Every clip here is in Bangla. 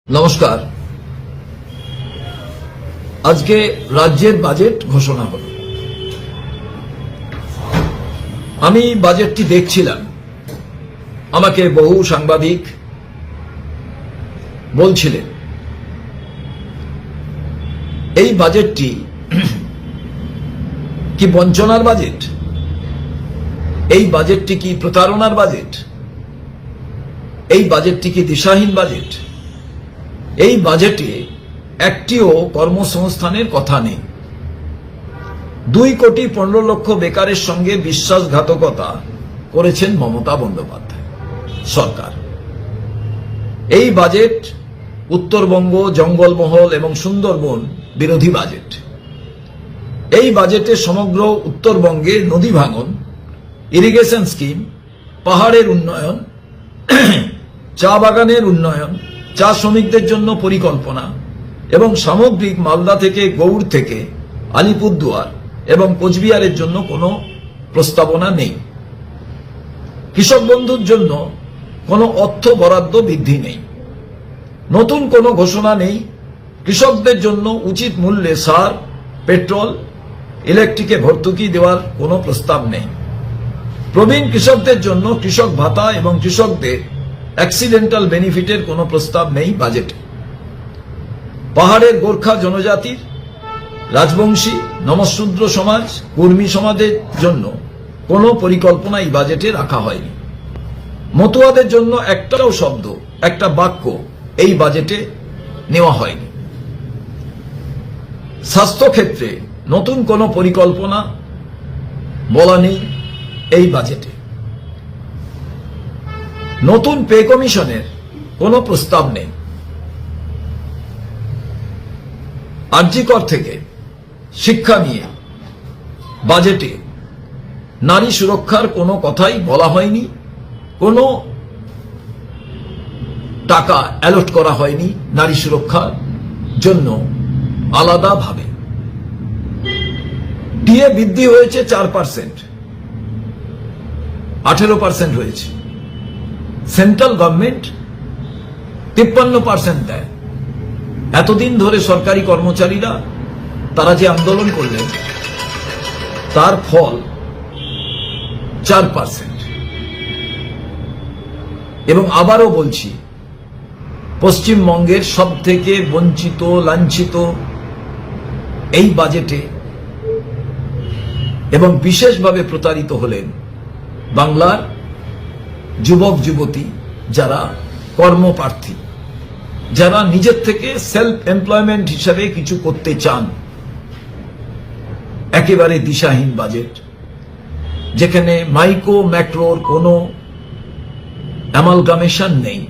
নমস্কার। আজকে রাজ্যের বাজেট ঘোষণা হল। আমি বাজেটটি দেখছিলাম। আমাকে বহু সাংবাদিক বলছিলেন এই বাজেটটি কি বঞ্চনার বাজেট, এই বাজেটটি কি প্রতারণার বাজেট, এই বাজেটটি কি দিশাহীন বাজেট, এই বাজেটে একটিও কর্মসংস্থানের কথা নেই। 2,15,00,000 বেকারের সঙ্গে বিশ্বাসঘাতকতা করেছেন মমতা বন্দ্যোপাধ্যায় সরকার। এই বাজেট উত্তরবঙ্গ, জঙ্গলমহল এবং সুন্দরবন বিরোধী বাজেট। এই বাজেটে সমগ্র উত্তরবঙ্গে নদী ভাঙন, ইরিগেশন স্কিম, পাহাড়ের উন্নয়ন, চা বাগানের উন্নয়ন, চা শ্রমিকদের জন্য পরিকল্পনা এবং সামগ্রিক মালদা থেকে গৌড় থেকে আলিপুরদুয়ার এবং কোচবিহারের জন্য কোনো প্রস্তাবনা নেই। কৃষক বন্ধুর জন্য কোনো অর্থ বরাদ্দ বৃদ্ধি নেই। নতুন কোনো ঘোষণা নেই। কৃষকদের জন্য উচিত মূল্যে সার, পেট্রোল, ইলেকট্রিকে ভর্তুকি দেওয়ার কোনো প্রস্তাব নেই। প্রবীণ কৃষকদের জন্য কৃষক ভাতা এবং কৃষকদের অ্যাক্সিডেন্টাল বেনিফিটের কোনো প্রস্তাব নেই বাজেটে। পাহাড়ের গোর্খা জনজাতির, রাজবংশী, নমশূদ্র সমাজ, কর্মী সমাজের জন্য কোনো পরিকল্পনা এই বাজেটে রাখা হয়নি। মতুয়াদের জন্য একটাও শব্দ, একটা বাক্য এই বাজেটে নেওয়া হয়নি। স্বাস্থ্যক্ষেত্রে নতুন কোনো পরিকল্পনা বলা নেই এই বাজেটে। নতুন পে কমিশনের কোনো প্রস্তাব নেই। আরজিকর থেকে শিক্ষা নিয়ে বাজেটে নারী সুরক্ষার কোনো কথাই বলা হয়নি। কোনো টাকা অ্যালট করা হয়নি নারী সুরক্ষার জন্য আলাদাভাবে। ডিএ বৃদ্ধি হয়েছে 4%, 18% হয়েছে। সেন্ট্রাল গভর্নমেন্ট 53% দেয়। এতদিন ধরে সরকারি কর্মচারীরা তারা যে আন্দোলন করলেন তার ফল 4%। এবং আবারও বলছি, পশ্চিমবঙ্গের সব থেকে বঞ্চিত, লাঞ্ছিত এই বাজেটে এবং বিশেষভাবে প্রতারিত হলেন বাংলার যুবক যুবতী, যারা কর্মপ্রার্থী, যারা নিজের থেকে সেলফ এমপ্লয়মেন্ট হিসাবে কিছু করতে চান। একেবারে দিশাহীন বাজেট, যেখানে মাইক্রো ম্যাক্রোর কোনো অ্যামালগামেশন নেই,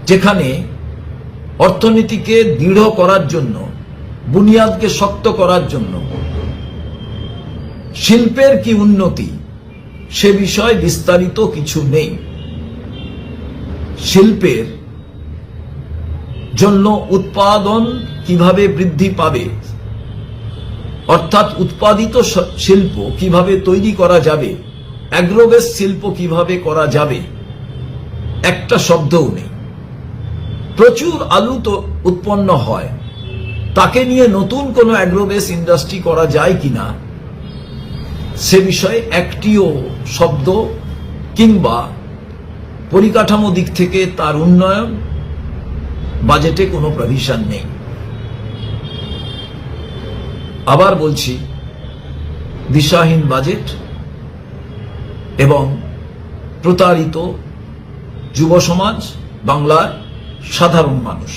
যেখানে অর্থনীতিকে দৃঢ় করার জন্য, বুনিয়াদকে শক্ত করার জন্য, শিল্পের কি উন্নতি সে বিষয়ে বিস্তারিত কিছু নেই। শিল্পের জন্য উৎপাদন কিভাবে বৃদ্ধি পাবে, অর্থাৎ উৎপাদিত শিল্প কিভাবে তৈরি করা যাবে, অ্যাগ্রোবেস শিল্প কিভাবে করা যাবে, একটা শব্দও নেই। প্রচুর আলু তো উৎপন্ন হয়, তাকে নিয়ে নতুন কোনো অ্যাগ্রোবেস ইন্ডাস্ট্রি করা যায় কিনা সে বিষয়ে একটিও শব্দ কিংবা পরিকাঠামো দিক থেকে তার উন্নয়ন বাজেটে কোনো প্রভিশন নেই। আবার বলছি, দিশাহীন বাজেট এবং প্রতারিত যুব সমাজ, বাংলার সাধারণ মানুষ।